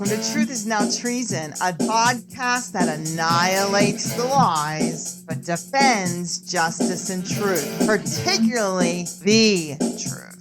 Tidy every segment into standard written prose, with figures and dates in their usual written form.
Welcome to Truth is Now Treason, a podcast that annihilates the lies but defends justice and truth, particularly the truth.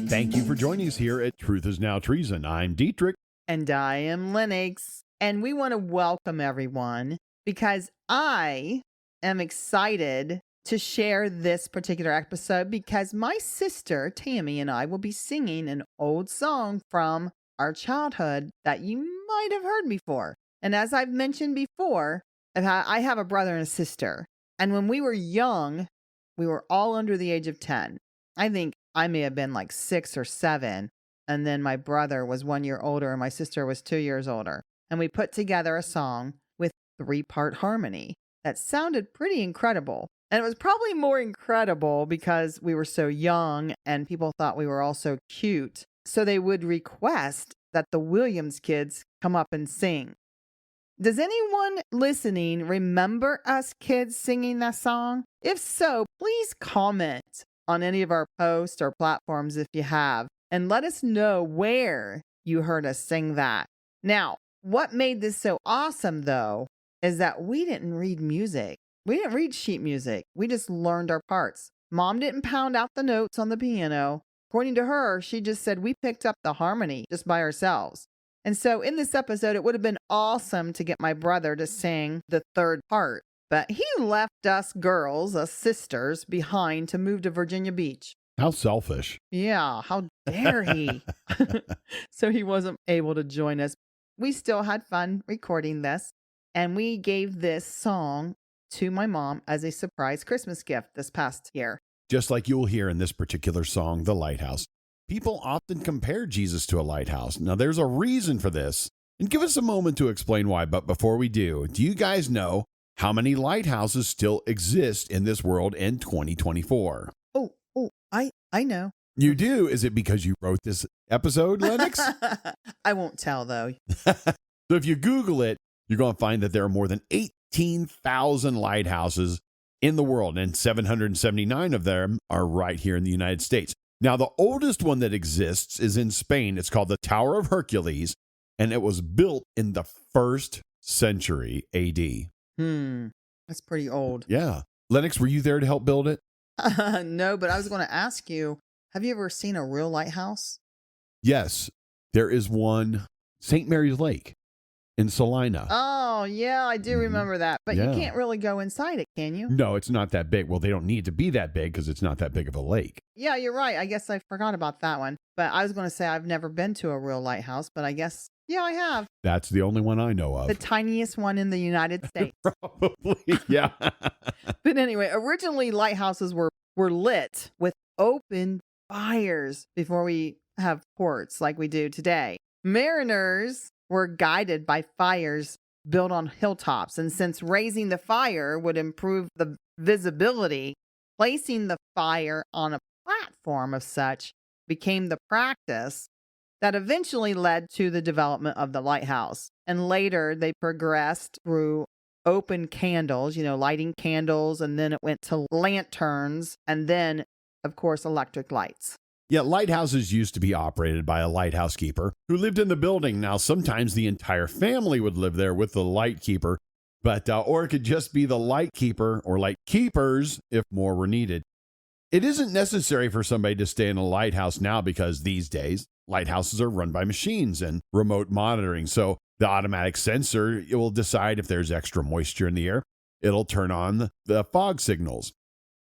Thank you for joining us here at Truth is Now Treason. I'm Dietrich. And I am Lennox. And we want to welcome everyone because I am excited to share this particular episode because my sister, Tammy, and I will be singing an old song from our childhood that you might have heard before. And as I've mentioned before, I have a brother and a sister. And when we were young, we were all under the age of 10. I think I may have been like 6 or 7. And then my brother was 1 year older and my sister was 2 years older. And we put together a song with 3-part harmony that sounded pretty incredible. And it was probably more incredible because we were so young and people thought we were all so cute. So they would request that the Williams kids come up and sing. Does anyone listening remember us kids singing that song? If so, please comment on any of our posts or platforms if you have, and let us know where you heard us sing that. Now, what made this so awesome, though, is that we didn't read music. We didn't read sheet music. We just learned our parts. Mom didn't pound out the notes on the piano. According to her, she just said we picked up the harmony just by ourselves. And so in this episode, it would have been awesome to get my brother to sing the 3rd part. But he left us girls, us sisters, behind to move to Virginia Beach. How selfish. Yeah, how dare he? So he wasn't able to join us. We still had fun recording this, and we gave this song to my mom as a surprise Christmas gift this past year. Just like you'll hear in this particular song, The Lighthouse. People often compare Jesus to a lighthouse. Now, there's a reason for this, and give us a moment to explain why. But before we do you guys know how many lighthouses still exist in this world in 2024? I know. You do? Is it because you wrote this episode, Lennox? I won't tell, though. So if you Google it, you're going to find that there are more than 18,000 lighthouses in the world, and 779 of them are right here in the United States. Now, the oldest one that exists is in Spain. It's called the Tower of Hercules, and it was built in the 1st century AD. That's pretty old. Yeah. Lennox, were you there to help build it? No, but I was going to ask you, have you ever seen a real lighthouse? Yes. There is one, St. Mary's Lake in Salina. Oh, yeah, I do remember that. But you can't really go inside it, can you? No, it's not that big. Well, they don't need to be that big because it's not that big of a lake. Yeah, you're right. I guess I forgot about that one. But I was going to say I've never been to a real lighthouse, but I guess, yeah, I have. That's the only one I know of. The tiniest one in the United States. Probably, yeah. But anyway, originally lighthouses were lit with open fires before we have ports like we do today. Mariners were guided by fires built on hilltops. And since raising the fire would improve the visibility, placing the fire on a platform of such became the practice that eventually led to the development of the lighthouse. And later they progressed through open candles, lighting candles, and then it went to lanterns, and then, of course, electric lights. Yeah, lighthouses used to be operated by a lighthouse keeper who lived in the building. Now, sometimes the entire family would live there with the light keeper, but or it could just be the light keeper or light keepers if more were needed. It isn't necessary for somebody to stay in a lighthouse now because these days, lighthouses are run by machines and remote monitoring. So the automatic sensor, it will decide if there's extra moisture in the air. It'll turn on the fog signals.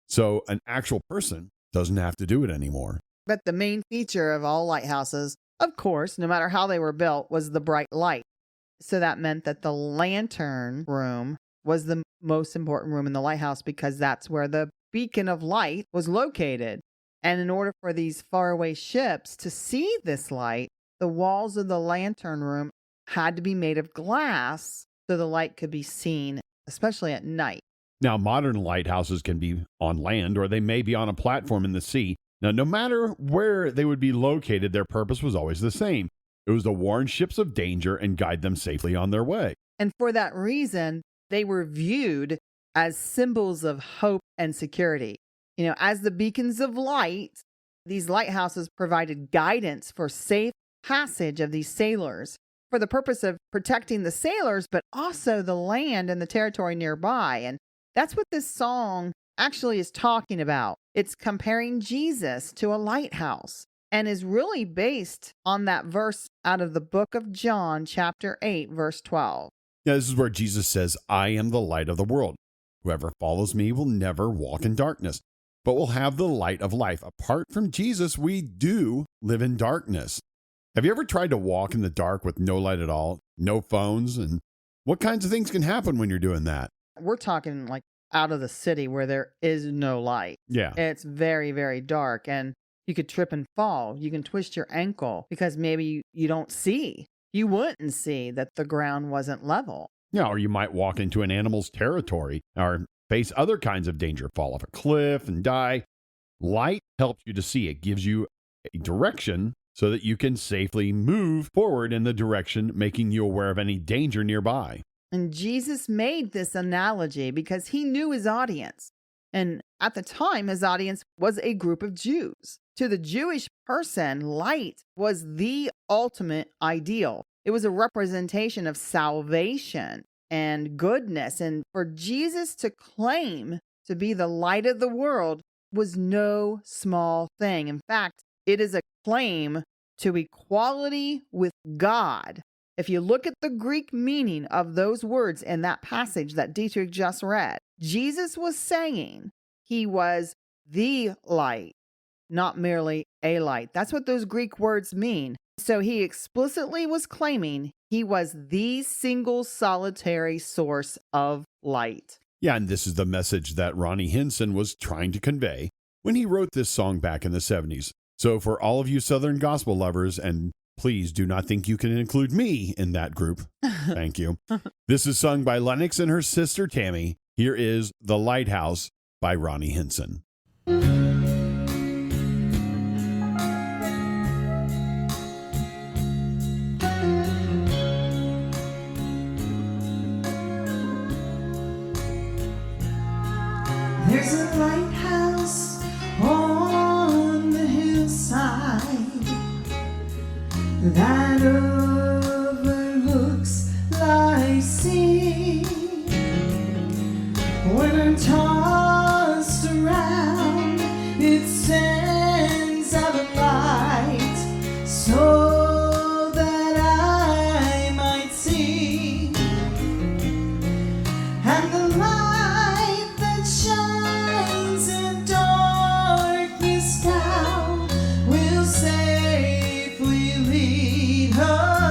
So an actual person doesn't have to do it anymore. But the main feature of all lighthouses, of course, no matter how they were built, was the bright light. So that meant that the lantern room was the most important room in the lighthouse because that's where the beacon of light was located. And in order for these faraway ships to see this light, the walls of the lantern room had to be made of glass so the light could be seen, especially at night. Now, modern lighthouses can be on land or they may be on a platform in the sea. Now, no matter where they would be located, their purpose was always the same. It It was to warn ships of danger and guide them safely on their way. And for that reason, they were viewed as symbols of hope and security. As the beacons of light, these lighthouses provided guidance for safe passage of these sailors for the purpose of protecting the sailors, but also the land and the territory nearby. And that's what this song actually is talking about. It's comparing Jesus to a lighthouse and is really based on that verse out of the book of John, chapter 8, verse 12. Yeah, this is where Jesus says, I am the light of the world. Whoever follows me will never walk in darkness, but will have the light of life. Apart from Jesus, we do live in darkness. Have you ever tried to walk in the dark with no light at all, no phones? And what kinds of things can happen when you're doing that? We're talking like out of the city where there is no light. Yeah. It's very, very dark. And you could trip and fall. You can twist your ankle because maybe you don't see. You wouldn't see that the ground wasn't level. Yeah, or you might walk into an animal's territory or face other kinds of danger, fall off a cliff and die. Light helps you to see. It gives you a direction so that you can safely move forward in the direction, making you aware of any danger nearby. And Jesus made this analogy because he knew his audience. And at the time, his audience was a group of Jews. To the Jewish person, light was the ultimate ideal. It was a representation of salvation and goodness. And for Jesus to claim to be the light of the world was no small thing. In fact, it is a claim to equality with God. If you look at the Greek meaning of those words in that passage that Dietrich just read, Jesus was saying he was the light, not merely a light. That's what those Greek words mean. So he explicitly was claiming he was the single solitary source of light. Yeah, and this is the message that Ronnie Hinson was trying to convey when he wrote this song back in the 70s. So for all of you Southern gospel lovers, and please do not think you can include me in that group. Thank you. This is sung by Lennox and her sister Tammy. Here is The Lighthouse by Ronnie Hinson. There's a lighthouse on the hillside that overlooks life's sea. When I'm tossed around, it sends out a light so that I might see. And the light that shines in darkness down will safely lead her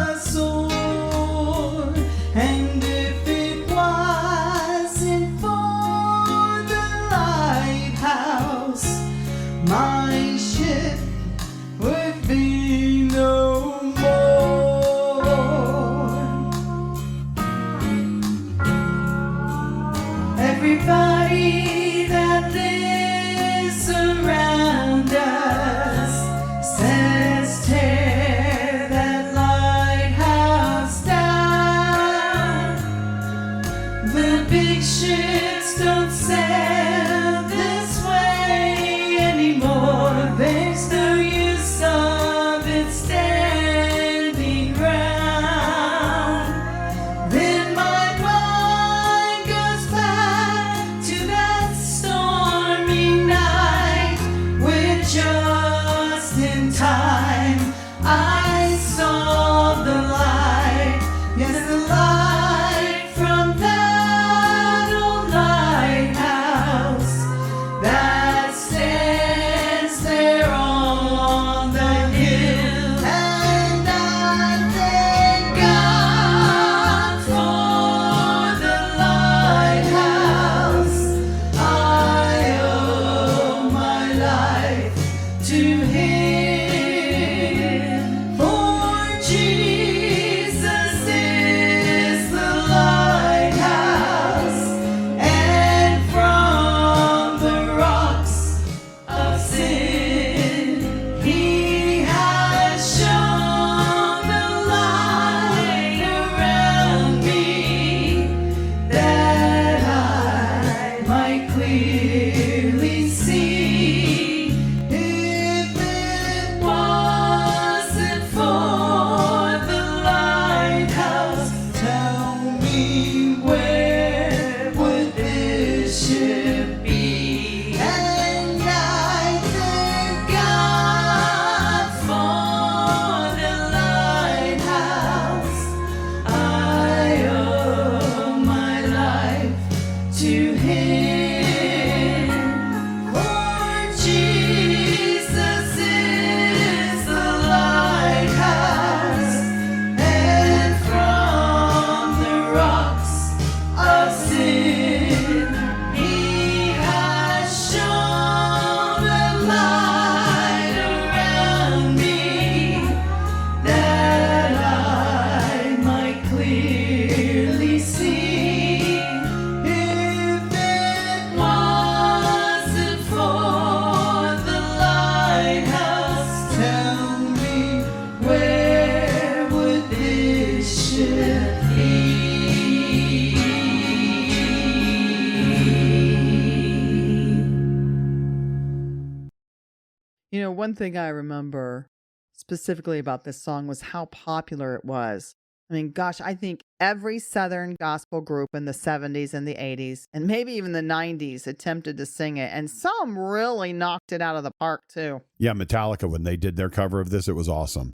One thing I remember specifically about this song was how popular it was. I mean, gosh, I think every Southern gospel group in the 70s and the 80s, and maybe even the 90s, attempted to sing it. And some really knocked it out of the park, too. Yeah, Metallica, when they did their cover of this, it was awesome.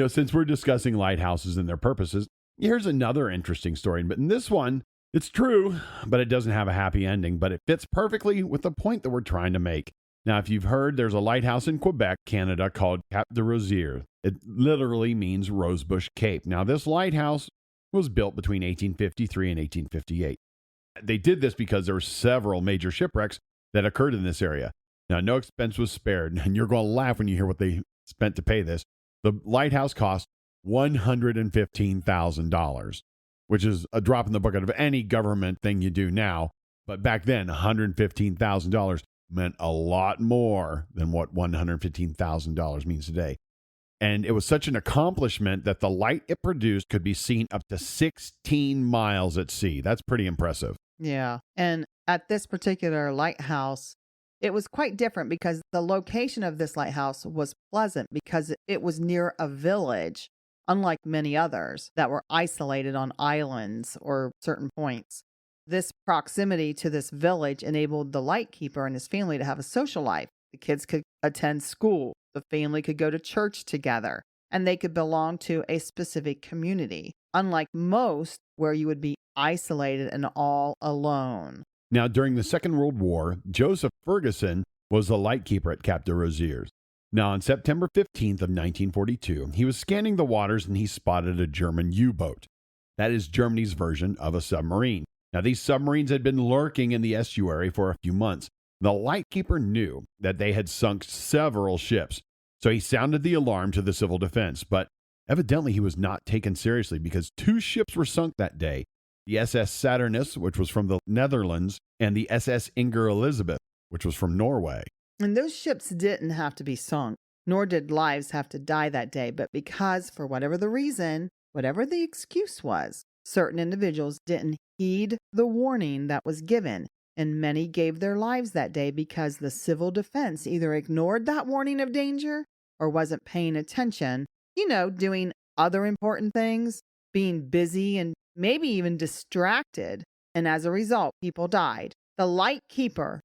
Since we're discussing lighthouses and their purposes, here's another interesting story. But in this one, it's true, but it doesn't have a happy ending, but it fits perfectly with the point that we're trying to make. Now, if you've heard, there's a lighthouse in Quebec, Canada, called Cap de Rosiers. It literally means Rosebush Cape. Now, this lighthouse was built between 1853 and 1858. They did this because there were several major shipwrecks that occurred in this area. Now, no expense was spared, and you're going to laugh when you hear what they spent to pay this. The lighthouse cost $115,000, which is a drop in the bucket of any government thing you do now. But back then, $115,000 meant a lot more than what $115,000 means today. And it was such an accomplishment that the light it produced could be seen up to 16 miles at sea. That's pretty impressive. Yeah. And at this particular lighthouse, it was quite different because the location of this lighthouse was pleasant because it was near a village, unlike many others that were isolated on islands or certain points. This proximity to this village enabled the lightkeeper and his family to have a social life. The kids could attend school, the family could go to church together, and they could belong to a specific community, unlike most where you would be isolated and all alone. Now, during the Second World War, Joseph Ferguson was the lightkeeper at Cap de Rosiers. Now, on September 15th of 1942, he was scanning the waters and he spotted a German U-boat. That is Germany's version of a submarine. Now, these submarines had been lurking in the estuary for a few months. The lightkeeper knew that they had sunk several ships, so he sounded the alarm to the civil defense, but evidently he was not taken seriously because 2 ships were sunk that day, the SS Saturnus, which was from the Netherlands, and the SS Inger Elizabeth, which was from Norway. And those ships didn't have to be sunk, nor did lives have to die that day, but because, for whatever the reason, whatever the excuse was, certain individuals didn't heed the warning that was given, and many gave their lives that day because the civil defense either ignored that warning of danger or wasn't paying attention, doing other important things, being busy and maybe even distracted. And as a result, people died. The lightkeeper,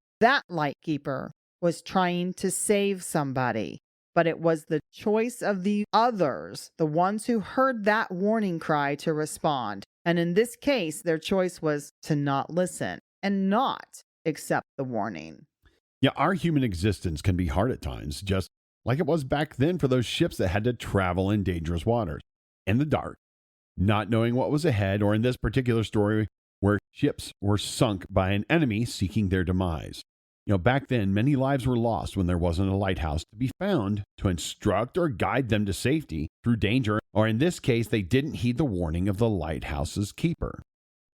was trying to save somebody, but it was the choice of the others, the ones who heard that warning cry, to respond. And in this case, their choice was to not listen and not accept the warning. Yeah, our human existence can be hard at times, just like it was back then for those ships that had to travel in dangerous waters, in the dark, not knowing what was ahead, or in this particular story, where ships were sunk by an enemy seeking their demise. Back then, many lives were lost when there wasn't a lighthouse to be found to instruct or guide them to safety through danger, or in this case, they didn't heed the warning of the lighthouse's keeper.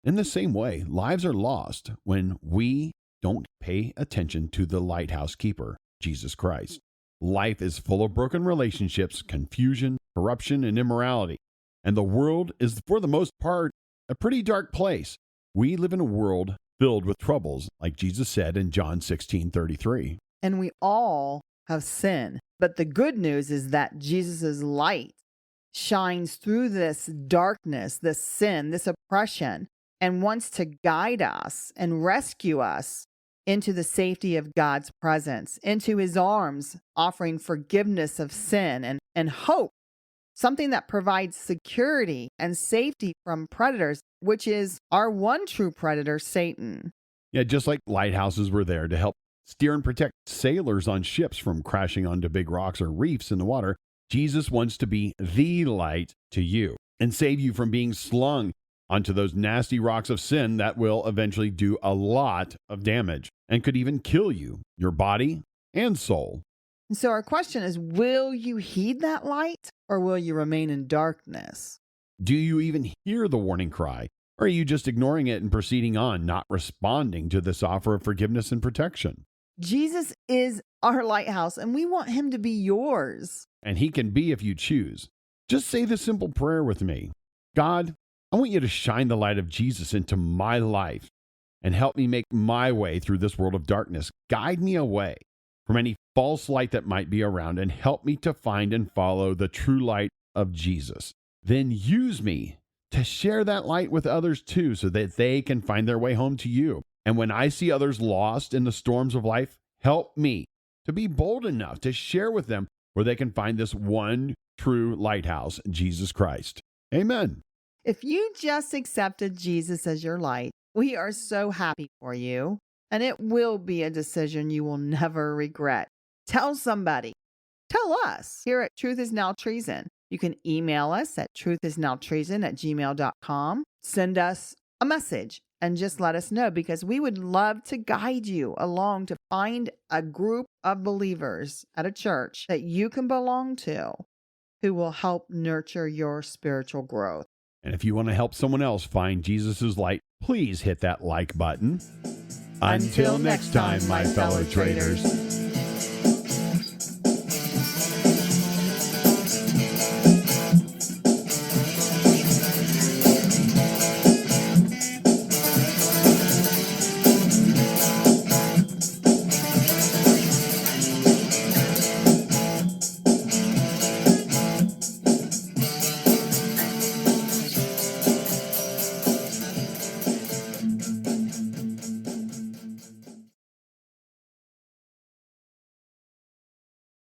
In the same way, lives are lost when we don't pay attention to the lighthouse keeper, Jesus Christ. Life is full of broken relationships, confusion, corruption, and immorality. And the world is, for the most part, a pretty dark place. We live in a world filled with troubles, like Jesus said in John 16:33. And we all have sin. But the good news is that Jesus' light shines through this darkness, this sin, this oppression, and wants to guide us and rescue us into the safety of God's presence, into his arms, offering forgiveness of sin and hope, something that provides security and safety from predators, which is our one true predator, Satan. Yeah, just like lighthouses were there to help steer and protect sailors on ships from crashing onto big rocks or reefs in the water, Jesus wants to be the light to you and save you from being slung onto those nasty rocks of sin that will eventually do a lot of damage and could even kill you, your body and soul. And so our question is, will you heed that light or will you remain in darkness? Do you even hear the warning cry? Or are you just ignoring it and proceeding on, not responding to this offer of forgiveness and protection? Jesus is our lighthouse, and we want him to be yours. And he can be if you choose. Just say the simple prayer with me. God, I want you to shine the light of Jesus into my life. and help me make my way through this world of darkness. Guide me away from any false light that might be around and help me to find and follow the true light of Jesus. Then use me to share that light with others too, so that they can find their way home to you. And when I see others lost in the storms of life, help me to be bold enough to share with them where they can find this one true lighthouse, Jesus Christ. Amen. If you just accepted Jesus as your light, we are so happy for you, and it will be a decision you will never regret. Tell somebody. Tell us here at Truth is Now Treason. You can email us at truthisnowtreason@gmail.com. Send us a message and just let us know, because we would love to guide you along to find a group of believers at a church that you can belong to who will help nurture your spiritual growth. And if you want to help someone else find Jesus' light, please hit that like button. Until next time, my fellow traders.